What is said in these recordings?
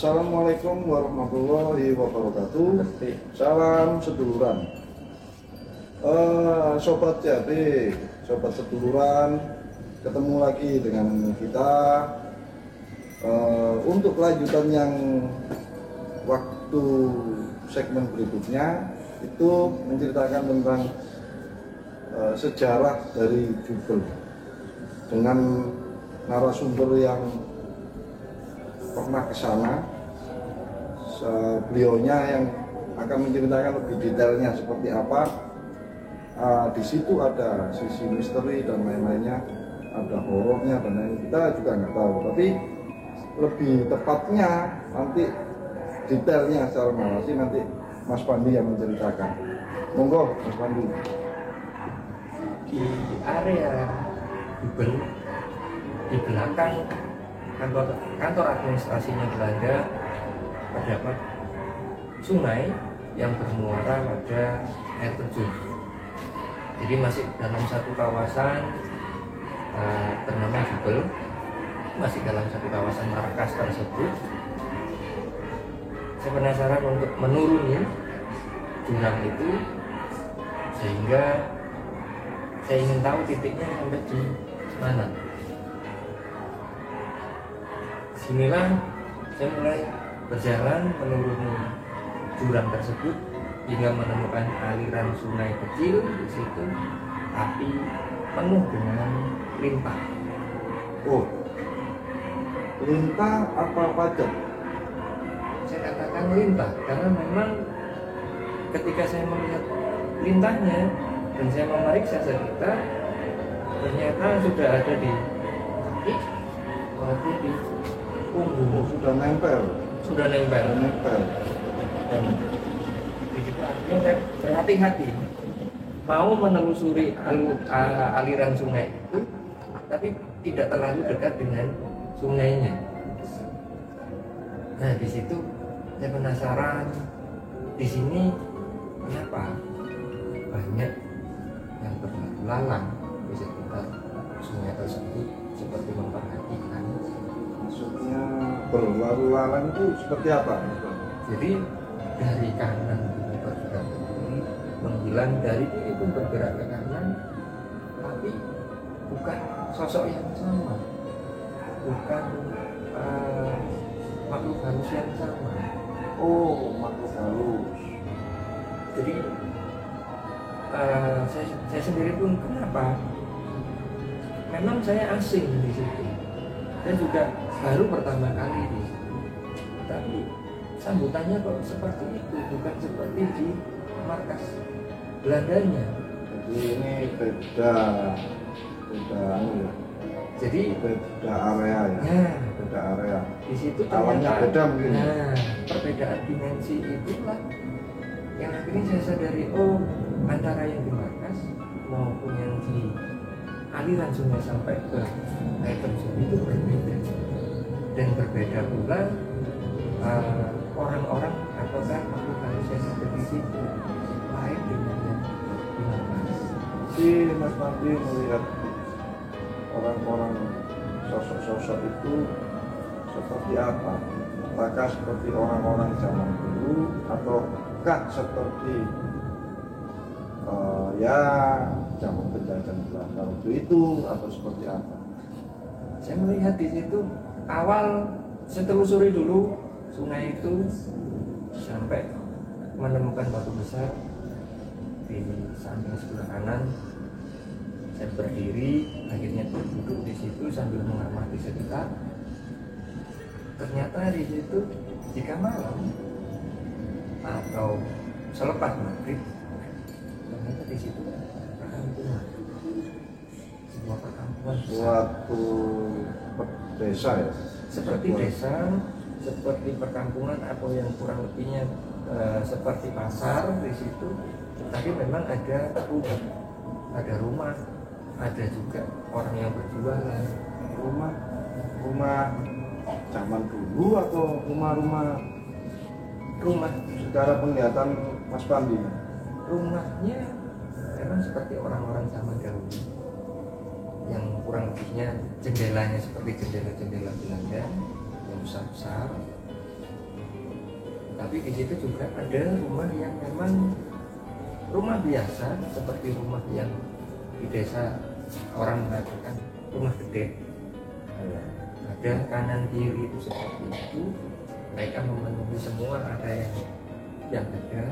Assalamualaikum warahmatullahi wabarakatuh. Salam seduluran. Sobat jadi, sobat seduluran, ketemu lagi dengan kita untuk kelanjutan yang waktu segmen berikutnya itu menceritakan tentang sejarah dari Jubel dengan narasumber yang pernah ke sana. Beliaunya yang akan menceritakan lebih detailnya seperti apa. Di situ ada sisi misteri dan lain-lainnya, ada horornya dan lain-lain, kita juga nggak tahu. Tapi lebih tepatnya nanti detailnya secara narasi nanti Mas Pandi yang menceritakan. Monggo Mas Pandi. Di area Jubel, di belakang kantor administrasinya Belanda, terdapat sungai yang bermuara pada air terjun. Jadi masih dalam satu kawasan bernama Jubel, masih dalam satu kawasan markas tersebut. Saya penasaran untuk menuruni jurang itu, sehingga saya ingin tahu titiknya sampai di mana. Disinilah saya mulai berjalan menuruni jurang tersebut hingga menemukan aliran sungai kecil di situ, tapi penuh dengan lintah. Oh, lintah apa pajak? Saya katakan lintah karena memang ketika saya melihat lintahnya dan saya memeriksa sekitar, ternyata sudah ada di kaki maupun di punggung. Sudah nempel. Dan begitu artinya saya berhati-hati mau menelusuri aliran sungai itu, tapi tidak terlalu dekat dengan sungainya. Nah, di situ saya penasaran, di sini kenapa banyak yang berlalu lalang di sekitar sungai tersebut, seperti memperhatikan. Maksudnya berlalu lalang itu seperti apa? Jadi dari kanan bergerak ke kiri, menghilang, dari kiri pun bergerak ke kanan, tapi bukan sosok yang sama, bukan makhluk halus yang sama. Oh, makhluk halus. Jadi saya sendiri pun kenapa? Memang saya asing di situ. Saya juga baru pertama kali di situ. Tapi sambutannya kok seperti itu, bukan seperti di markas Belandanya. Jadi ini beda ya. Jadi beda area ya. Nah, beda area. di situ Alamnya ternyata beda mungkin. Nah, perbedaan dimensi itulah yang akhirnya saya sadari, oh, antara yang di markas maupun yang di aliran sungai sampai ke air terjun itu berbeda. Dan berbeda pula orang-orang apakah makhluk halus yang ada di situ lain dengan yang di markas. Si Mas Pandi melihat orang-orang sosok-sosok itu seperti apa? Apakah seperti orang-orang zaman dulu ataukah seperti ya zaman penjajahan Belanda waktu itu, atau seperti apa? Saya melihat di situ awal setelusuri dulu sungai itu sampai menemukan batu besar di samping sebelah kanan. Saya berdiri, akhirnya duduk di situ sambil mengamati sekitar. Ternyata di situ jika malam atau selepas maghrib, ternyata di situ perkampungan, sebuah perkampungan Suatu desa ya? seperti desa, seperti perkampungan atau yang kurang lebihnya seperti pasar di situ. Tapi memang ada rumah, ada juga orang yang berjualan. Rumah zaman dulu atau rumah secara penglihatan Mas Pandi? Rumahnya memang seperti orang-orang zaman dahulu, yang kurang lebihnya jendelanya seperti jendela-jendela Belanda yang besar-besar. Tapi di situ juga ada rumah yang memang rumah biasa, seperti rumah yang di desa orang mengatakan rumah gede. Ada kanan kiri itu seperti itu. Mereka memenuhi semua, ada yang ada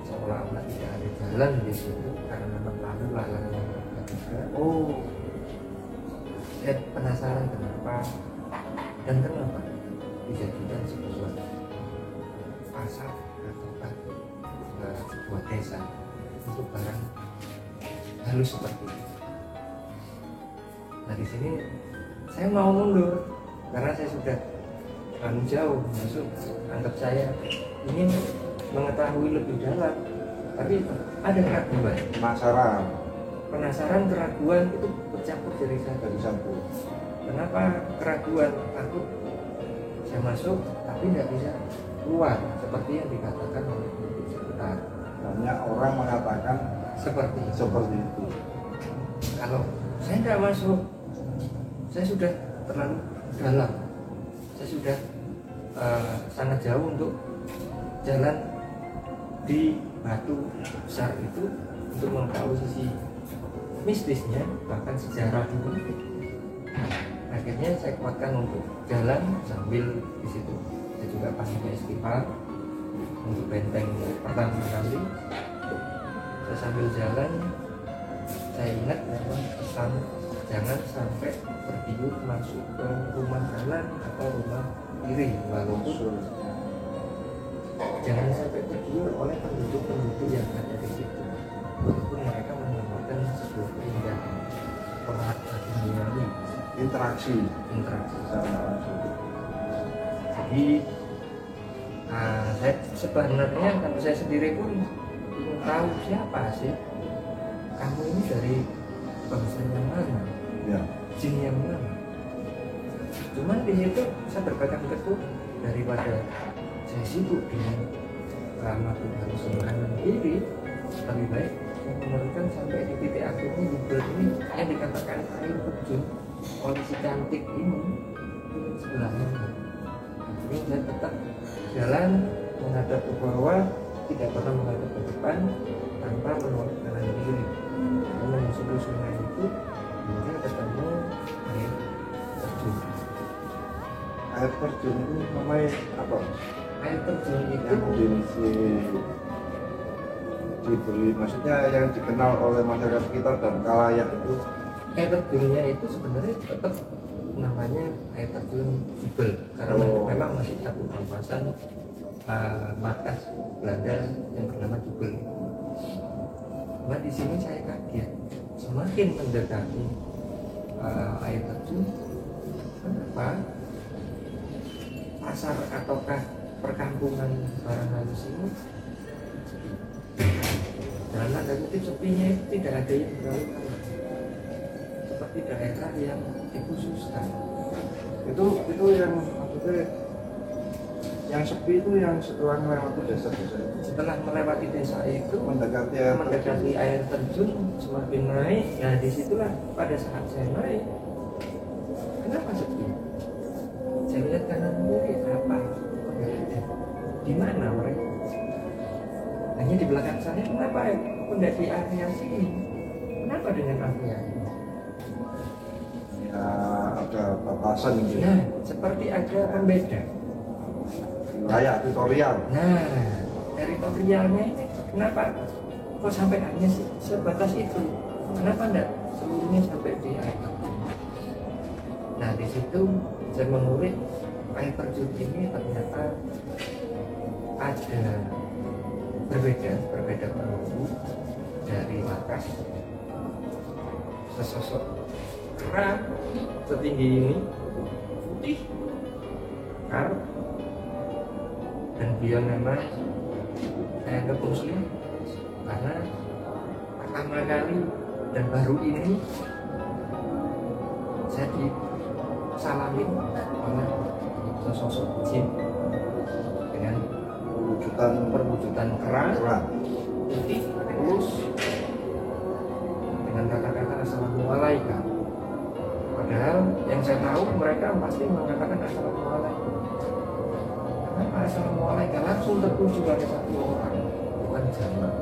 seolah-olah tidak ada jalan di situ karena memang lalu lalang yang juga. Oh, saya penasaran kenapa dan kenapa dijadikan sebuah pasar atau sebuah desa untuk barang halus seperti itu. Nah di sini saya mau mundur karena saya sudah terlalu jauh masuk. Anggap saya ingin mengetahui lebih dalam, tapi ada keraguan. Penasaran, keraguan itu bercampur dari satu. Kenapa keraguan? Takut saya masuk tapi tidak bisa keluar seperti yang dikatakan oleh penduduk sekitar. Banyak orang mengatakan seperti itu. Kalau saya tidak masuk, saya sudah terlalu dalam, saya sudah sangat jauh untuk jalan di batu besar itu untuk mengetahui sisi mistisnya, bahkan sejarah dulu. Akhirnya saya kuatkan untuk jalan sambil di situ. Saya juga pakai istighfar untuk benteng pertama kali. Saya sambil jalan, saya ingat memang pesan jangan sampai tertidur masuk ke rumah kanan atau rumah kiri, walaupun jangan sampai tergiur oleh penduduk-penduduk yang ada di situ, walaupun mereka menawarkan sebuah keindahan penghargaan duniawi, interaksi secara langsung. Jadi saya sebenarnya kalau saya sendiri pun ingin tahu siapa sih kamu ini, dari bangsa yang mana, ya, jin yang mana. Cuman di situ saya berpegang teguh, daripada saya sibuk dengan makhluk halus sembarangan diri, lebih baik saya meneruskan sampai di titik akhirnya Google ini yang dikatakan air terjun oleh si cantik ini sebelahnya. Ini saya tetap jalan menghadap ke bawah, tidak pernah menghadap ke depan tanpa menolak kanan kiri. Karena menyusuri sungai itu hingga ketemu air terjun. Air terjun itu namanya apa? Air terjun itu diberi, maksudnya yang dikenal oleh masyarakat sekitar dan kalayak itu. Air terjunnya itu sebenarnya tetap namanya air terjun Jebel, karena memang masih satu kawasan markas Belanda yang bernama Jebel. Nah di sini saya kaget, semakin mendekati air terjun, kenapa pasar ataukah perkampungan barang halus ini dalam tanda kutip sepinya itu tidak ada yang berlalu seperti daerah yang dikhususkan. Itu yang maksudnya yang sepi itu yang setelah melewati desa-desa itu. Setelah melewati desa itu mendekati air terjun semakin naik. Nah disitulah pada saat saya naik, kenapa sepi? Saya lihat kanan kiri, apa? Di mana mereka? Hanya di belakang saya, kenapa ya? Tidak di area sini. Kenapa dengan area ini? Ya ada batasan gitu. Nah, seperti ada pembeda. Wilayah teritorial. Nah, teritorialnya ini kenapa kok sampai hanya sebatas itu? Kenapa enggak seluruhnya sampai di air terjun? Nah, di situ saya mengulik air terjun ini ternyata ada berbeda penghulu dari markas. Sesosok kera setinggi ini, putih, kar, dan dia memang saya anggap muslim karena pertama kali dan baru ini saya disalamin oleh sesosok jin dengan perwujudan kera putih mulus dengan kata-kata assalamualaikum. Padahal yang saya tahu mereka pasti mengatakan assalamualaikum. Kenapa assalamualaikum langsung tertuju pada satu orang, bukan jamak?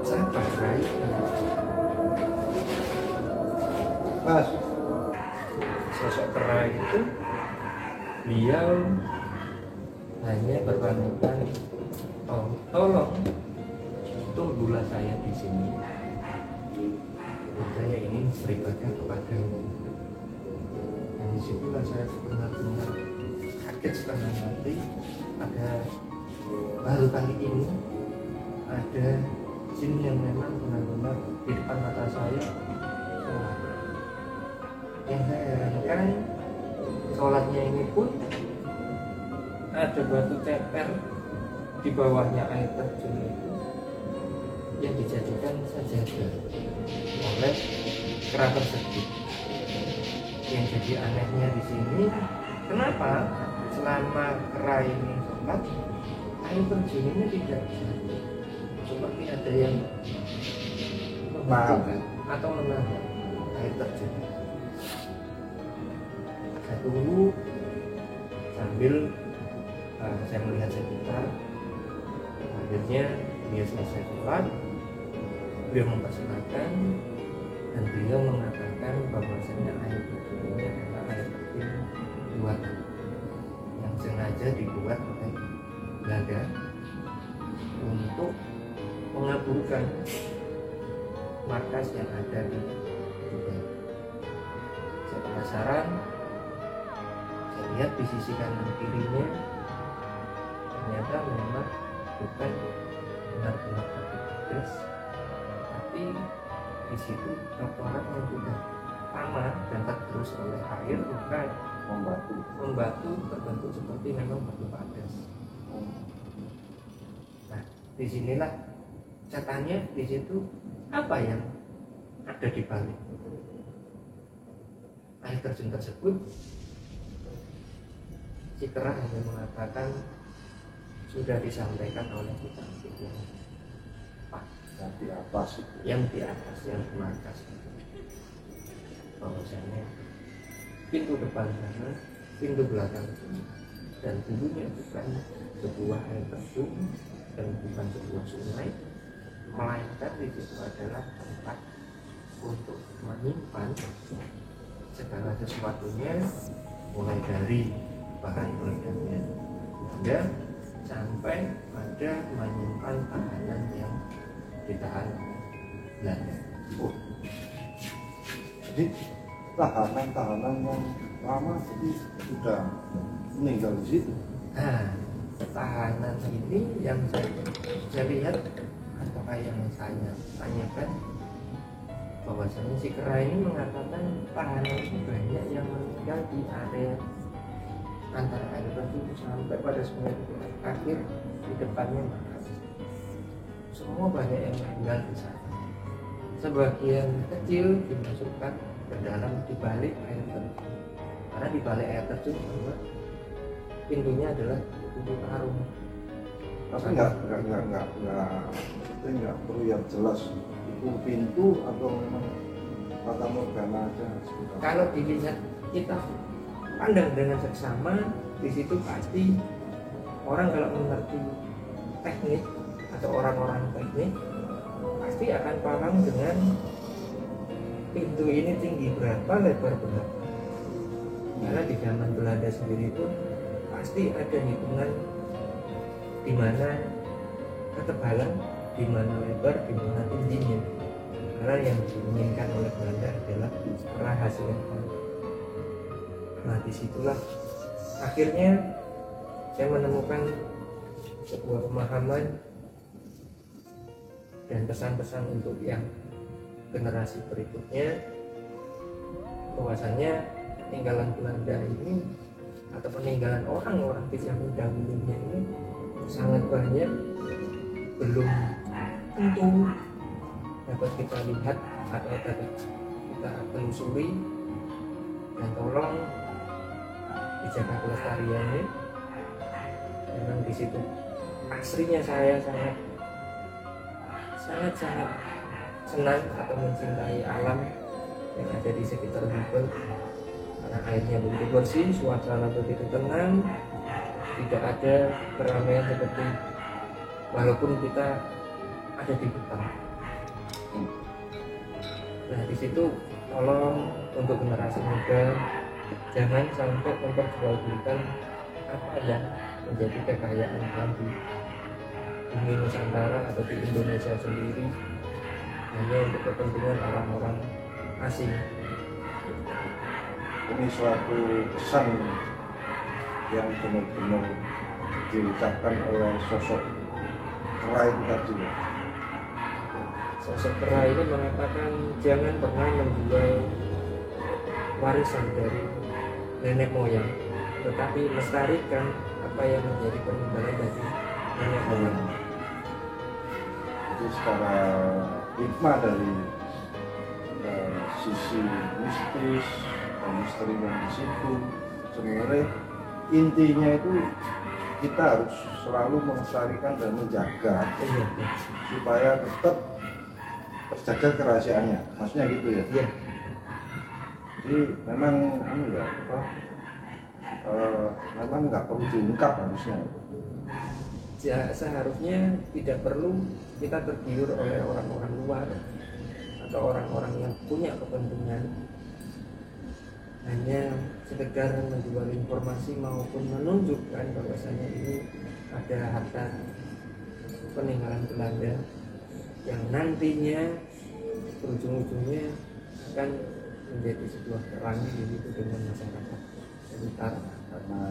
Siapa Rai? Mas, Sosok Rai itu beliau hanya berpanutan, oh tolong tunggulah saya di sini, saya ingin beribadah kepadamu. Dan disitulah saya benar-benar kaget setengah mati. Baru kali ini ada jin yang memang benar-benar di depan mata saya. Yang saya herankan, sholatnya ini pun ada batu ceper di bawahnya air terjun itu yang dijadikan sajadah oleh kera tersebut. Yang jadi anehnya di sini, kenapa selama kera ini sholat, air terjun ini tidak jatuh, seperti ada yang menahan atau menahan air terjun. Saya tunggu sambil saya melihat sekitar. Akhirnya dia selesai sholat, beliau mempersilahkan dan beliau mengatakan bahwasanya air terjun ini adalah air terjun buatan yang sengaja dibuat oleh Belanda untuk mengaburkan markas yang ada di Dubai. Saya penasaran, saya lihat di sisi kanan kirinya ternyata memang bukan benar-benar petugas, tapi di situ orang yang sudah lama dan tergerus oleh air maka membatu terbentuk seperti memang batu padas. Nah, disinilah catatannya di situ apa yang ada di balik air terjun tersebut. Si kera hanya mengatakan sudah disampaikan oleh kita yang di atas itu. yang di atas, yang di markas, bahwasanya pintu depan sana, pintu belakang sana, dan dulunya bukan sebuah air terjun dan bukan sebuah sungai, melainkan di situ adalah tempat untuk menyimpan segala sesuatunya, mulai dari bahan peledaknya hingga sampai pada menyimpan tahanan yang ditahan Belanda. Oh. Jadi tahanan-tahanan yang lama jadi sudah meninggal di situ. Nah, tahanan ini yang saya lihat atau yang saya tanyakan, bahwasanya si kera ini mengatakan tahanan itu banyak yang meninggal di area antara air terjun sampai pada sungai akhir di depannya markas. Semua banyak yang meninggal di sana. Sebagian kecil dimasukkan ke dalam di balik air terjun, karena di balik air terjun memang pintunya adalah pintu karung. Tapi nggak perlu yang jelas itu pintu atau memang fata morgana aja. Kalau dilihat kita pandang dengan seksama, di situ pasti orang kalau mengerti teknik atau orang-orang teknik pasti akan paham dengan pintu ini tinggi berapa, lebar berapa. Karena di zaman Belanda sendiri pun pasti ada hitungan di mana ketebalan, di mana lebar, di mana tingginya. Karena yang diinginkan oleh Belanda adalah kerahasiaan. Nah, disitulah akhirnya saya menemukan sebuah pemahaman dan pesan-pesan untuk yang generasi berikutnya, bahwasanya peninggalan Belanda ini atau peninggalan orang-orang di zaman dahulunya ini sangat banyak, belum tentu dapat kita lihat atau dapat kita telusuri, dan tolong dijaga kelestariannya. Memang di situ aslinya saya sangat senang atau mencintai alam yang ada di sekitar Dubai, karena airnya begitu bersih, suasana begitu tenang, tidak ada keramaian seperti walaupun kita ada di hutan. Nah di situ tolong untuk generasi muda jangan sampai memperjualbelikan apa yang menjadi kekayaan alam di bumi Nusantara atau di Indonesia sendiri hanya untuk kepentingan orang-orang asing. Ini suatu pesan yang benar-benar diucapkan oleh sosok Kera itu tadi. Sosok Kera ini mengatakan jangan pernah menjual warisan dari nenek moyang, tetapi lestarikan apa yang menjadi peninggalan dari nenek moyang. Jadi secara hikmah dari sisi mistis dan misteri yang di situ, sebenarnya intinya itu kita harus selalu melestarikan dan menjaga supaya tetap terjaga kerahasiaannya. Maksudnya gitu ya? Iya. Jadi memang memang nggak perlu diungkap harusnya. Seharusnya tidak perlu kita tergiur oleh orang-orang luar atau orang-orang yang punya kepentingan hanya sekedar menjual informasi maupun menunjukkan bahwasanya ini ada harta peninggalan Belanda yang nantinya ujung-ujungnya akan menjadi sebuah perang begitu dengan masyarakat sekitar. Karena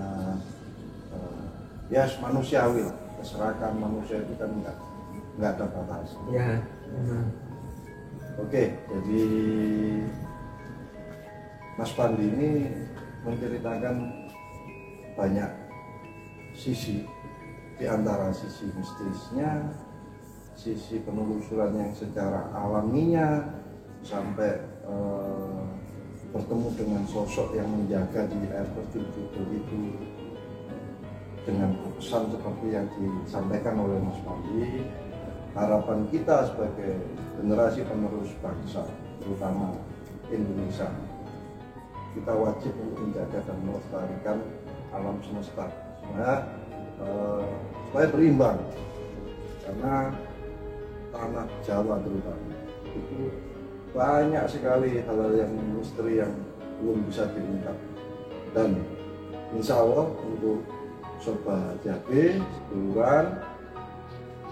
ya manusiawi lah, keserakahan manusia itu kan nggak ada batas. Ya. Oke, jadi Mas Pandi ini menceritakan banyak sisi, di antara sisi mistisnya, sisi penelusuran yang secara alaminya, sampai bertemu dengan sosok yang menjaga di air terjun Jubel itu dengan pesan seperti yang disampaikan oleh Mas Pandi. Harapan kita sebagai generasi penerus bangsa, terutama Indonesia, kita wajib untuk menjaga dan melestarikan alam semesta supaya berimbang, karena tanah Jawa terutama itu banyak sekali hal-hal yang misteri yang belum bisa diungkap. Dan insya Allah untuk Sobat JAB seduluran,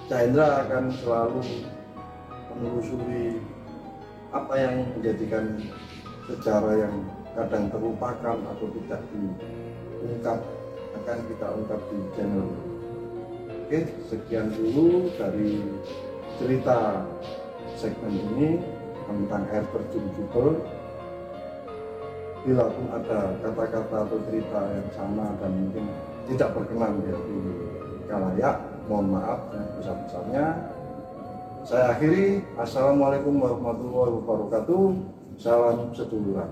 Chandra akan selalu menelusuri apa yang menjadikan sejarah yang kadang terlupakan atau tidak diungkap, akan kita ungkap di channel. Oke, sekian dulu dari cerita segmen ini tentang air terjun Jubel. Bila pun ada kata-kata atau cerita yang sama dan mungkin tidak berkenan di khalayak, mohon maaf yang besar-besarnya. Saya akhiri. Assalamualaikum warahmatullahi wabarakatuh. Salam seduluran.